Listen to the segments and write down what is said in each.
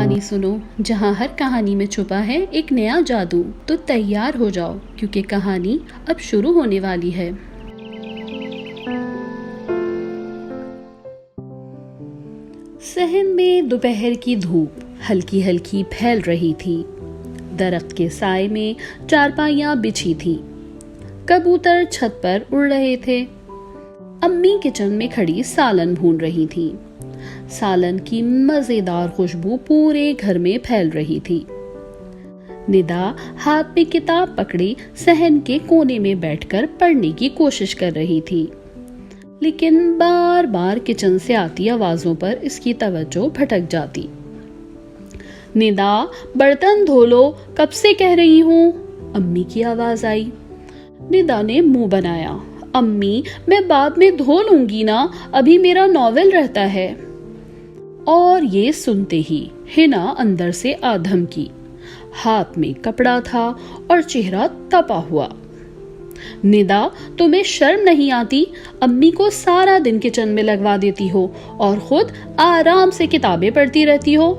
کہانی سنو جہاں ہر کہانی میں چھپا ہے ایک نیا جادو. تو تیار ہو جاؤ کیونکہ کہانی اب شروع ہونے والی ہے. صحن میں دوپہر کی دھوپ ہلکی ہلکی پھیل رہی تھی. درخت کے سائے میں چارپائیاں بچھی تھیں. کبوتر چھت پر اڑ رہے تھے. امی کچن میں کھڑی سالن بھون رہی تھی. سالن کی مزیدار خوشبو پورے گھر میں پھیل رہی تھی. ندا ہاتھ میں کتاب پکڑی صحن کے کونے میں بیٹھ کر پڑھنے کی کوشش کر رہی تھی، لیکن بار بار کچن سے آتی آوازوں پر اس کی توجہ بھٹک جاتی. ندا برتن دھو لو، کب سے کہہ رہی ہوں، امی کی آواز آئی. ندا نے منہ بنایا. امی میں بعد میں دھو لوں گی نا، ابھی میرا ناول رہتا ہے. اور یہ سنتے ہی ہنا اندر سے آدھم کی. ہاتھ میں کپڑا تھا اور چہرہ تپا ہوا. ندا تمہیں شرم نہیں آتی؟ امی کو سارا دن کچن میں لگوا دیتی ہو اور خود آرام سے کتابیں پڑھتی رہتی ہو.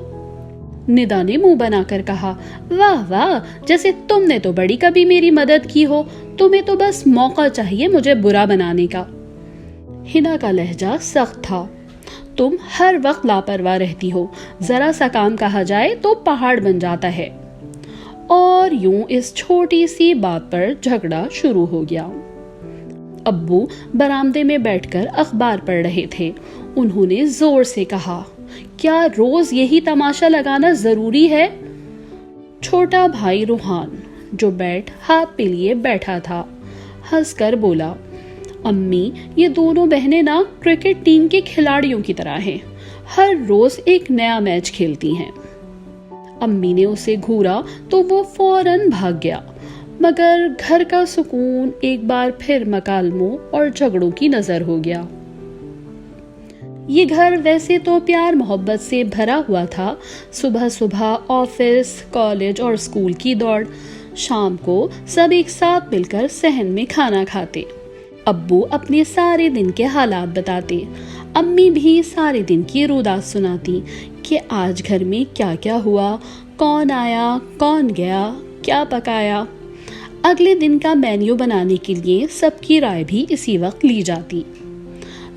ندا نے منہ بنا کر کہا، واہ واہ، جیسے تم نے تو بڑی کبھی میری مدد کی ہو. تمہیں تو بس موقع چاہیے مجھے برا بنانے کا. ہنا کا لہجہ سخت تھا. تم ہر وقت لاپرواہ رہتی ہو، ذرا سا کام کہا جائے تو پہاڑ بن جاتا ہے. اور یوں اس چھوٹی سی بات پر جھگڑا شروع ہو گیا. ابو برآمدے میں بیٹھ کر اخبار پڑھ رہے تھے. انہوں نے زور سے کہا، کیا روز یہی تماشا لگانا ضروری ہے؟ چھوٹا بھائی روحان جو بیٹھ ہاتھ پہ لیے بیٹھا تھا ہنس کر بولا، امی یہ دونوں بہنیں نا کرکٹ ٹیم کے کھلاڑیوں کی طرح ہیں، ہر روز ایک نیا میچ کھیلتی ہیں. امی نے اسے گھورا تو وہ فوراً بھاگ گیا، مگر گھر کا سکون ایک بار پھر مکالموں اور جھگڑوں کی نظر ہو گیا. یہ گھر ویسے تو پیار محبت سے بھرا ہوا تھا. صبح صبح آفس، کالج اور اسکول کی دوڑ. شام کو سب ایک ساتھ مل کر صحن میں کھانا کھاتے. ابو اپنے سارے دن کے حالات بتاتے. امی بھی سارے دن کی رودات سناتی کہ آج گھر میں کیا کیا ہوا، کون آیا، کون گیا، کیا پکایا. اگلے دن کا مینیو بنانے کے لیے سب کی رائے بھی اسی وقت لی جاتی.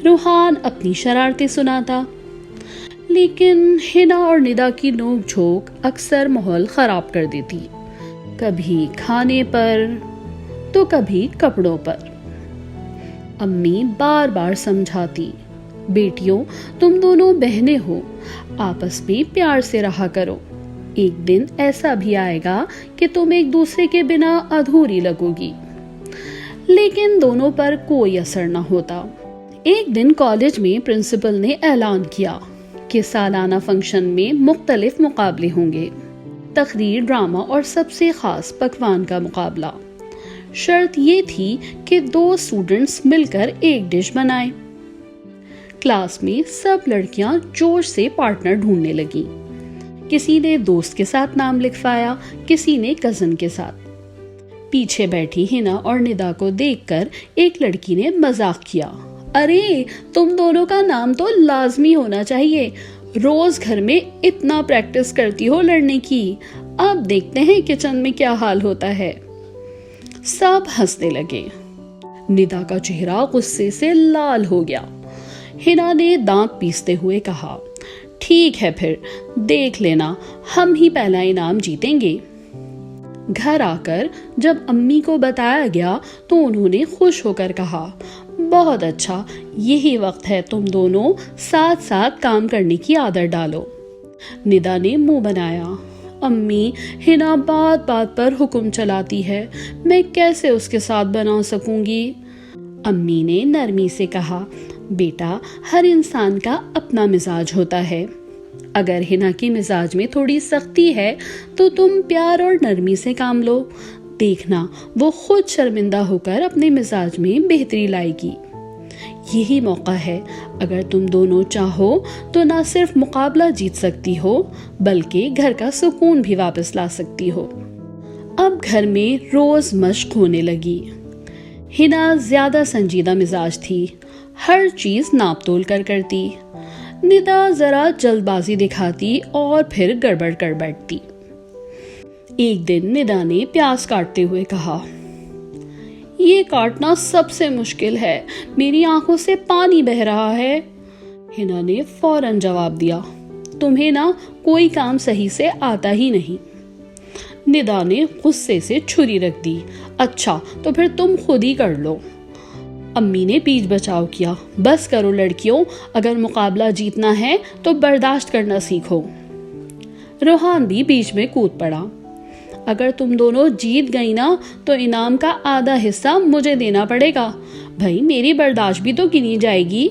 روحان اپنی شرارتیں سناتا، لیکن ہنا اور ندا کی نوک جھوک اکثر ماحول خراب کر دیتی، کبھی کھانے پر تو کبھی کپڑوں پر. امی بار بار سمجھاتی، بیٹیوں تم دونوں بہنیں ہو، آپس میں پیار سے رہا کرو. ایک دن ایسا بھی آئے گا کہ تم ایک دوسرے کے بنا ادھوری لگو گی. لیکن دونوں پر کوئی اثر نہ ہوتا. ایک دن کالج میں پرنسپل نے اعلان کیا کہ سالانہ فنکشن میں مختلف مقابلے ہوں گے، تقریر، ڈرامہ اور سب سے خاص پکوان کا مقابلہ. شرط یہ تھی کہ 2 اسٹوڈنٹس مل کر ایک ڈش بنائیں. کلاس میں سب لڑکیاں جوش سے پارٹنر ڈھونڈنے لگیں. کسی نے دوست کے ساتھ نام لکھوایا، کسی نے کزن کے ساتھ. پیچھے بیٹھی ہنا اور ندا کو دیکھ کر ایک لڑکی نے مذاق کیا، ارے تم دونوں کا نام تو لازمی ہونا چاہیے، روز گھر میں اتنا پریکٹس کرتی ہو لڑنے کی، اب دیکھتے ہیں کچن میں کیا حال ہوتا ہے. سب ہنسنے لگے. ندا کا چہرہ غصے سے لال ہو گیا. ہنا نے دانت پیستے ہوئے کہا، ٹھیک ہے پھر دیکھ لینا، ہم ہی پہلا انعام جیتیں گے. گھر آ کر جب امی کو بتایا گیا تو انہوں نے خوش ہو کر کہا، بہت اچھا، یہی وقت ہے تم دونوں ساتھ ساتھ کام کرنے کی عادت ڈالو. ندا نے منہ بنایا، امی ہنا بات بات پر حکم چلاتی ہے، میں کیسے اس کے ساتھ بنا سکوں گی. امی نے نرمی سے کہا، بیٹا ہر انسان کا اپنا مزاج ہوتا ہے. اگر ہنا کی مزاج میں تھوڑی سختی ہے تو تم پیار اور نرمی سے کام لو، دیکھنا وہ خود شرمندہ ہو کر اپنے مزاج میں بہتری لائے گی. یہی موقع ہے، اگر تم دونوں چاہو تو نہ صرف مقابلہ جیت سکتی ہو بلکہ گھر کا سکون بھی واپس لا سکتی ہو. اب گھر میں روز مشق ہونے لگی. ہنا زیادہ سنجیدہ مزاج تھی، ہر چیز ناپ تول کر کرتی. ندا ذرا جلد بازی دکھاتی اور پھر گڑبڑ کر بیٹھتی۔ ایک دن ندا نے پیاز کاٹتے ہوئے کہا، یہ کاٹنا سب سے مشکل ہے، میری آنکھوں سے پانی بہہ رہا ہے۔ ہنا نے فوراً جواب دیا، تمہیں نا کوئی کام صحیح سے آتا ہی نہیں۔ ندا نے غصے سے چھری رکھ دی، اچھا تو پھر تم خود ہی کر لو۔ امی نے بیچ بچاؤ کیا، بس کرو لڑکیوں، اگر مقابلہ جیتنا ہے تو برداشت کرنا سیکھو۔ روحان بھی بیچ میں کود پڑا، اگر تم دونوں جیت گئی نا تو انعام کا آدھا حصہ مجھے دینا پڑے گا، بھائی میری برداشت بھی تو گنی جائے گی۔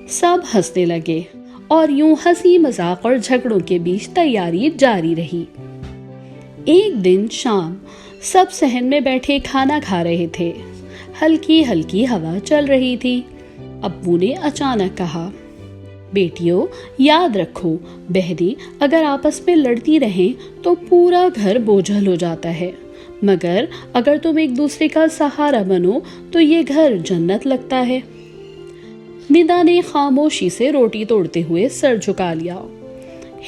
سب ہنسنے لگے اور یوں ہنسی مذاق اور جھگڑوں کے بیچ تیاری جاری رہی۔ ایک دن شام سب صحن میں بیٹھے کھانا کھا رہے تھے، ہلکی ہلکی ہوا چل رہی تھی۔ ابو نے اچانک کہا، بیٹیوں یاد رکھو، بہنیں اگر آپس میں لڑتی رہیں تو پورا گھر بوجھل ہو جاتا ہے، مگر اگر تم ایک دوسرے کا سہارا بنو تو یہ گھر جنت لگتا ہے۔ ندا نے خاموشی سے روٹی توڑتے ہوئے سر جھکا لیا۔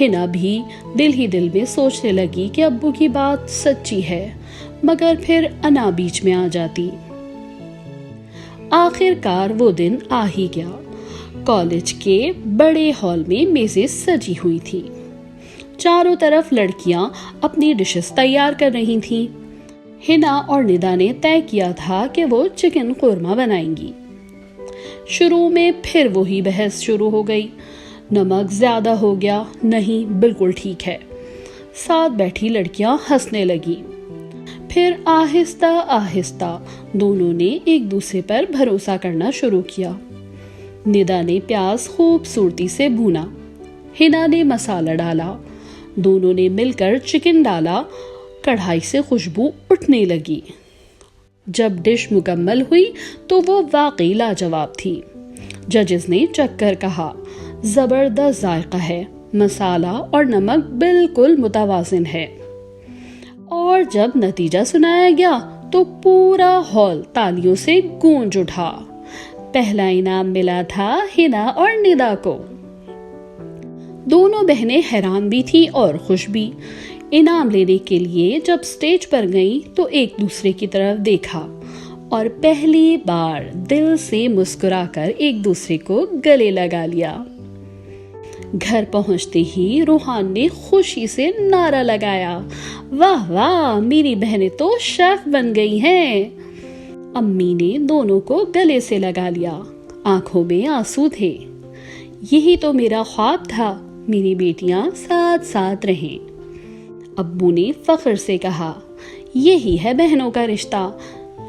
ہنا بھی دل ہی دل میں سوچنے لگی کہ ابو کی بات سچی ہے، مگر پھر انا بیچ میں آ جاتی۔ آخر کار وہ دن آ ہی گیا۔ کالج کے بڑے ہال میں میزیں سجی ہوئی تھی، چاروں طرف لڑکیاں اپنی ڈشز تیار کر رہی تھیں۔ ہنا اور ندا نے طے کیا تھا کہ وہ چکن قورمہ بنائیں گی۔ شروع میں پھر وہی بحث شروع ہو گئی، نمک زیادہ ہو گیا، نہیں بالکل ٹھیک ہے۔ ساتھ بیٹھی لڑکیاں ہنسنے لگی۔ پھر آہستہ آہستہ دونوں نے ایک دوسرے پر بھروسہ کرنا شروع کیا۔ ندا نے پیاز خوبصورتی سے بھونا، ہنا نے مسالہ ڈالا، دونوں نے مل کر چکن ڈالا، کڑھائی سے خوشبو اٹھنے لگی۔ جب ڈش مکمل ہوئی تو وہ واقعی لاجواب تھی۔ ججز نے چکھ کر کہا، زبردست ذائقہ ہے، مسالہ اور نمک بالکل متوازن ہے۔ اور جب نتیجہ سنایا گیا تو پورا ہال تالیوں سے گونج اٹھا۔ پہلا انعام ملا تھا ہنا اور ندا کو۔ دونوں بہنیں حیران بھی تھیں اور خوش بھی۔ انعام لینے کے لیے جب سٹیج پر گئیں تو ایک دوسرے کی طرف دیکھا اور پہلی بار دل سے مسکرا کر ایک دوسرے کو گلے لگا لیا۔ گھر پہنچتے ہی روحان نے خوشی سے نعرہ لگایا، واہ واہ میری بہنیں تو شیف بن گئی ہیں۔ امی نے دونوں کو گلے سے لگا لیا، آنکھوں میں آنسو تھے۔ یہی تو میرا خواب تھا، میری بیٹیاں ساتھ ساتھ رہیں۔ ابو نے فخر سے کہا، یہی ہے بہنوں کا رشتہ،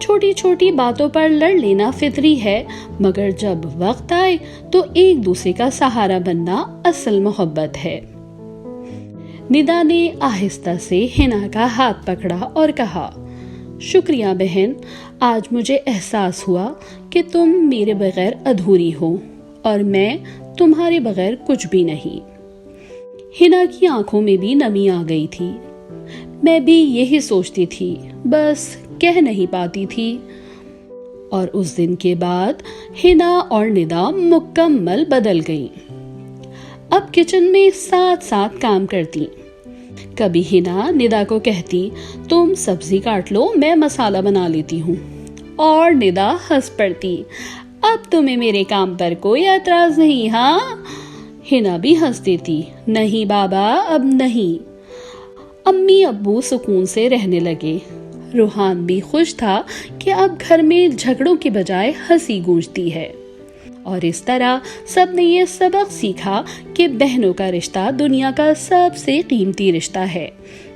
چھوٹی چھوٹی باتوں پر لڑ لینا فطری ہے، مگر جب وقت آئے تو ایک دوسرے کا سہارا بننا اصل محبت ہے۔ ندا نے آہستہ سے ہنا کا ہاتھ پکڑا اور کہا، شکریہ بہن، آج مجھے احساس ہوا کہ تم میرے بغیر ادھوری ہو اور میں تمہارے بغیر کچھ بھی نہیں۔ ہنا کی آنکھوں میں بھی نمی آ گئی تھی۔ میں بھی یہی سوچتی تھی، بس کہہ نہیں پاتی تھی۔ اور اس دن کے بعد ہنا اور ندا مکمل بدل گئیں۔ اب کچن میں ساتھ ساتھ کام کرتی۔ کبھی ہنا ندا کو کہتی، تم سبزی کاٹ لو، میں مسالہ بنا لیتی ہوں، اور ندا ہنس پڑتی، اب تمہیں میرے کام پر کوئی اعتراض نہیں؟ ہاں؟ ہنا بھی ہنس دیتی، نہیں بابا اب نہیں۔ امی ابو سکون سے رہنے لگے۔ روحان بھی خوش تھا کہ اب گھر میں جھگڑوں کی بجائے ہنسی گونجتی ہے۔ اور اس طرح سب نے یہ سبق سیکھا کہ بہنوں کا رشتہ دنیا کا سب سے قیمتی رشتہ ہے۔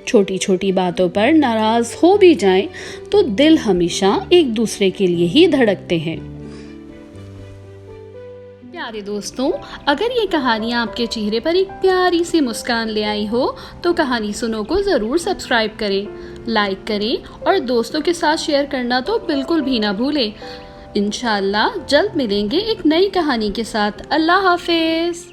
چھوٹی چھوٹی باتوں پر ناراض ہو بھی جائیں تو دل ہمیشہ ایک دوسرے کے لیے ہی دھڑکتے ہیں۔ پیارے دوستوں، اگر یہ کہانی آپ کے چہرے پر ایک پیاری سی مسکان لے آئی ہو تو کہانی سنو کو ضرور سبسکرائب کریں، لائک کریں اور دوستوں کے ساتھ شیئر کرنا تو بالکل بھی نہ بھولیں۔ انشاءاللہ جلد ملیں گے ایک نئی کہانی کے ساتھ۔ اللہ حافظ۔